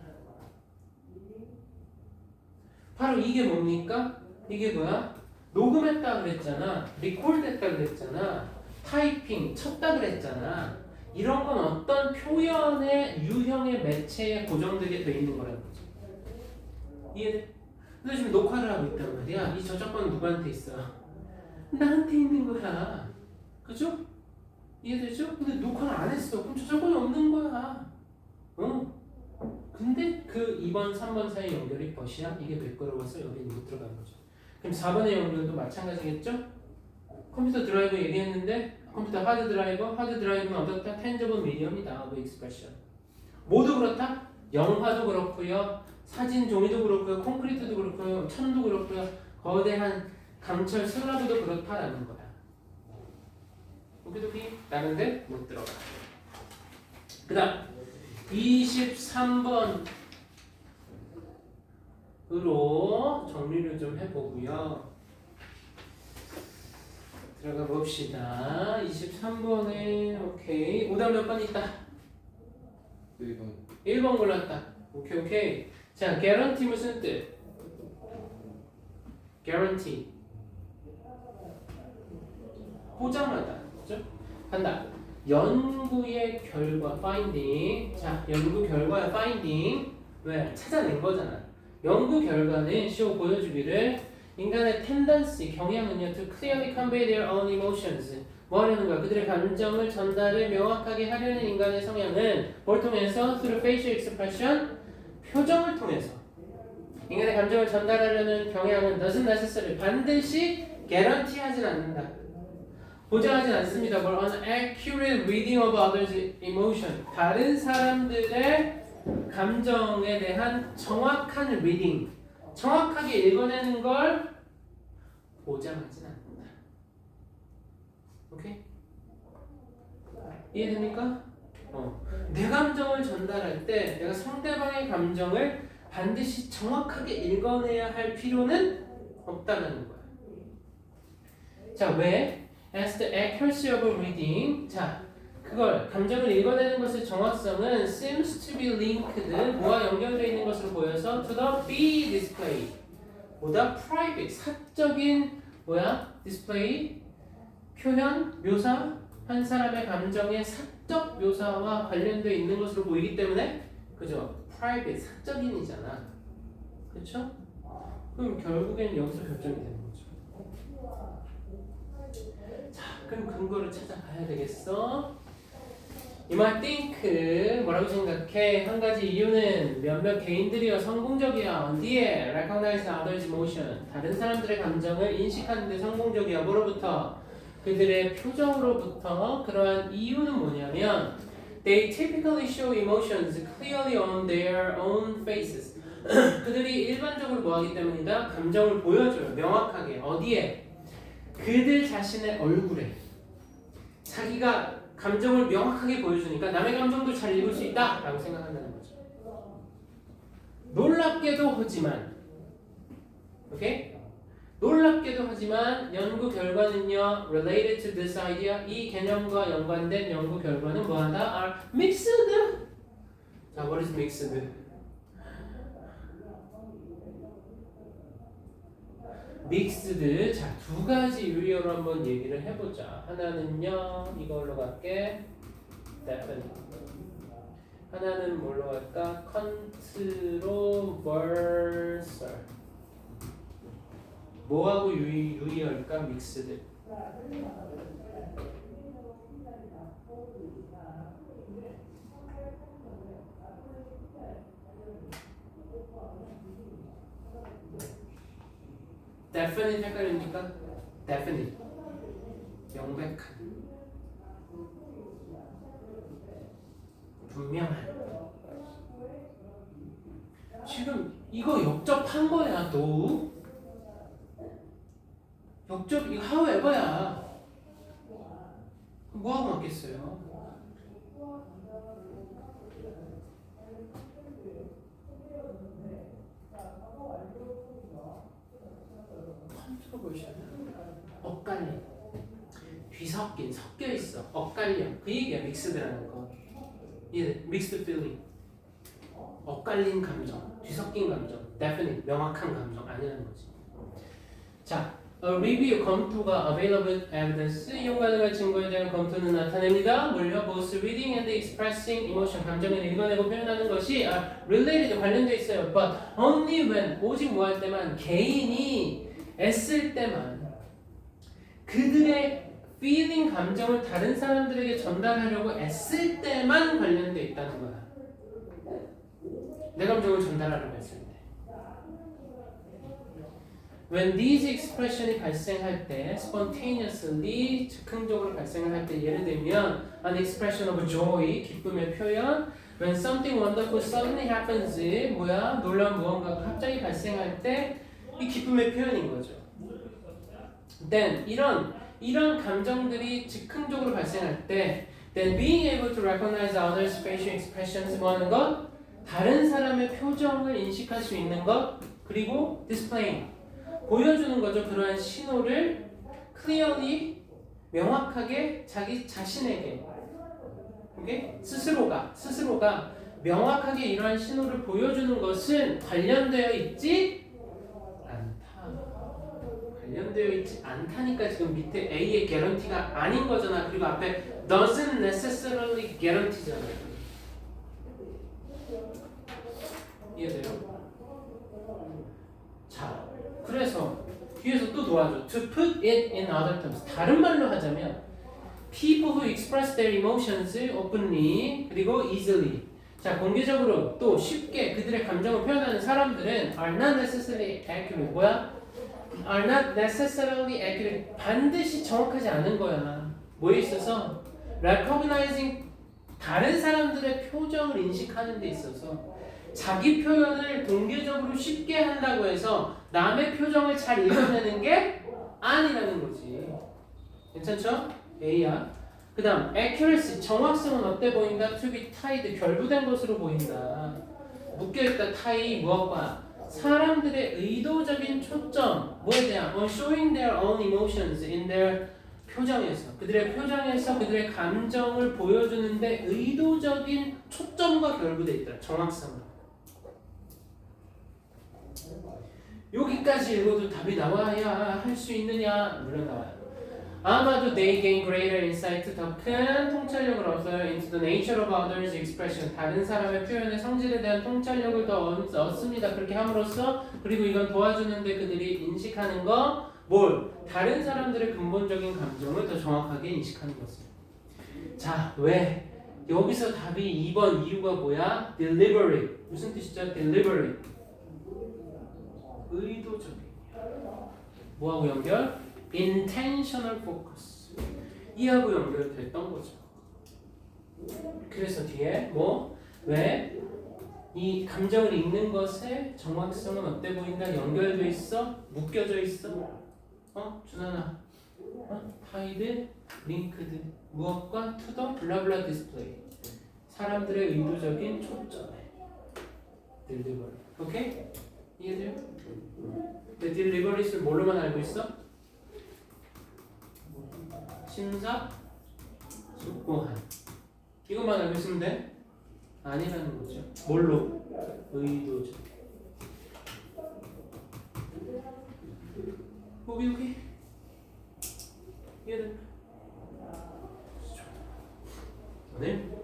바로 이게 뭡니까? 이게 뭐야? 녹음했다 그랬잖아. 리콜드했다 그랬잖아. 타이핑 쳤다 그랬잖아. 이런 건 어떤 표현의 유형의 매체에 고정되게 돼 있는 거라는 거지. 이해돼? 근데 지금 녹화를 하고 있단 말이야. 이 저작권은 누구한테 있어? 나한테 있는 거야. 그죠? 이해되죠? 근데 녹화를 안 했어. 그럼 저작권이 없는 거야. 응? 근데 그 2번, 3번 사이 연결이 벗이야? 이게 매끄러워서 여기 못 들어간 거죠. 그럼 4번의 연결도 마찬가지겠죠? 컴퓨터 드라이브 얘기했는데 컴퓨터 하드 드라이브는 어떻다? tangible medium이다. of expression. 모두 그렇다? 영화도 그렇고요. 사진 종이도 그렇고요. 콘크리트도 그렇고요. 천도 그렇고요. 거대한 강철 슬라브도 그렇다라는 거야. 오케이 라는데 못 들어가. 그 다음 23번으로 정리를 좀 해보고요. 들어가 봅시다. 23번에 오케이. 오답 몇 번 있다? 1번 1번 골랐다. 오케이. 자, guarantee 무슨 뜻? guarantee 보장하다. 그죠? 한다. 연구의 결과 finding. 자, 연구 결과의 finding. 왜? 찾아낸 거잖아. 연구 결과는 show 보여주기를 인간의 tendency 경향은요 to clearly convey their own emotions. 뭐 하려는 거야? 그들의 감정을 전달을 명확하게 하려는 인간의 성향은 뭘 통해서? through facial expression 표정을 통해서. 인간의 감정을 전달하려는 경향은 doesn't necessarily 반드시 guarantee 하진 않는다. 보장하진 않습니다. 뭘 an accurate reading of others' emotion. 다른 사람들의 감정에 대한 정확한 reading. 정확하게 읽어내는 걸 보장하진 않는다. 오케이? 이해됩니까? 내 감정을 전달할 때 내가 상대방의 감정을 반드시 정확하게 읽어내야 할 필요는 없다는 거야. 자, 왜? As the accuracy of reading. 자, 그걸 감정을 읽어내는 것의 정확성은 seems to be linked 뭐와 연결되어 있는 것으로 보여서 to the be display 보다 private 사적인 display 표현 묘사 한 사람의 감정의 사적 묘사와 관련되어 있는 것으로 보이기 때문에 그죠? private 사적인이잖아. 그렇죠? 그럼 결국엔 여기서 결정이 되는 거죠. 자, 그럼 근거를 찾아가야 되겠어. You might think 뭐라고 생각해? 한 가지 이유는 몇몇 개인들이요 성공적이야. 어디에? Recognize others' emotion. 다른 사람들의 감정을 인식하는 데 성공적이야. 뭐로부터? 그들의 표정으로부터. 그러한 이유는 뭐냐면 They typically show emotions clearly on their own faces. 그들이 일반적으로 뭐하기 때문이다? 감정을 보여줘요. 명확하게. 어디에? 그들 자신의 얼굴에. 자기가 감정을 명확하게 보여주니까 남의 감정도 잘 읽을 수 있다 라고 생각한다는 거죠. 놀랍게도 하지만 오케이? 놀랍게도 하지만 연구 결과는요 related to this idea 이 개념과 연관된 연구 결과는 뭐하다? are mixed. 자, what is mixed? 믹스드. 자, 두 가지 유리어로 한번 얘기를 해보자. 하나는요 이걸로 갈게. definite. 하나는 뭘로 갈까? controversial. 뭐하고 유의할까? 믹스드. definite 헷갈립니까? definite 명백한 분명한. 지금 이거 역접한 거야. 또 역접 이거 however야. 뭐하고 맞겠어요? 컨트로버셜 엇갈림 뒤섞인 섞여있어 엇갈려 그 얘기야 믹스드라는 거. 이해? 믹스드 필링 엇갈린 감정 뒤섞인 감정 definite 명확한 감정 아니라는 거지. 자, review 검토가 available evidence 이용 가능한 증거에 대한 검토는 나타냅니다. 뭘요? both reading and expressing emotion 감정을 읽어내고 표현하는 것이 related 관련돼 있어요. But only when 오직 뭐 할 때만 개인이 애쓸 때만 그들의 feeling 감정을 다른 사람들에게 전달하려고 애쓸 때만 관련돼 있다는 거야. 내 감정을 전달하려고 했을 때. When these expression이 발생할 때, spontaneously 즉흥적으로 발생을 할 때, 예를 들면 an expression of joy, 기쁨의 표현. When something wonderful suddenly happens, 뭐야? 놀라운 무언가가 갑자기 발생할 때, 이 기쁨의 표현인 거죠. Then 이런 감정들이 즉흥적으로 발생할 때, then being able to recognize others' facial expressions 뭐 하는 것? 다른 사람의 표정을 인식할 수 있는 것, 그리고 displaying 보여주는 거죠. 그러한 신호를 clearly 명확하게 자기 자신에게 오케이? 스스로가 명확하게 이러한 신호를 보여주는 것은 관련되어 있지 않다. 관련되어 있지 않다니까 지금 밑에 A의 guarantee가 아닌 거잖아. 그리고 앞에 doesn't necessarily guarantee잖아. 이해돼요? 자, 그래서 뒤에서 또 도와줘. To put it in other terms. 다른 말로 하자면 people who express their emotions openly 그리고 easily. 자, 공개적으로 또 쉽게 그들의 감정을 표현하는 사람들은 are not necessarily accurate. 뭐야? are not necessarily accurate. 반드시 정확하지 않은 거야. 뭐에 있어서? recognizing 다른 사람들의 표정을 인식하는 데 있어서 자기 표현을 공개적으로 쉽게 한다고 해서 남의 표정을 잘 읽어내는 게 아니라는 거지. 괜찮죠? A야. 그 다음 accuracy, 정확성은 어때 보인다? To be tied, 결부된 것으로 보인다. 묶여있다, tie, 무엇과? 사람들의 의도적인 초점, 뭐에 대한? On showing their own emotions in their 표정에서, 그들의 표정에서 그들의 감정을 보여주는데 의도적인 초점과 결부돼 있다. 정확성은. 여기까지 읽어도 답이 나와야 할 수 있느냐? 물론 나와요. 아마도 they gain greater insight, 더 큰 통찰력을 얻어요. into the nature of others' expression, 다른 사람의 표현의 성질에 대한 통찰력을 더 얻습니다. 그렇게 함으로써 그리고 이건 도와주는데 그들이 인식하는 거 뭘? 다른 사람들의 근본적인 감정을 더 정확하게 인식하는 것을. 자, 왜? 여기서 답이 2번 이유가 뭐야? deliberate. 무슨 뜻이죠? deliberate. 의도적인. 뭐하고 연결? intentional focus. 이하고 연결됐던 거죠. 그래서 뒤에 뭐? 왜? 이 감정을 읽는 것의 정확성은 어때 보인다? 연결돼 있어? 묶여져 있어? 준하나. tied, linked. 무엇과? to the blah blah display. 사람들의 의도적인 초점에. deliver. 오케이? 이해돼요? 근데 delivery를 뭘로만 알고 있어? 심사, 숙고한. 이것만 알고 있으면 돼? 아니라는 거죠. 뭘로? 의도적. 여기 이해돼? 오늘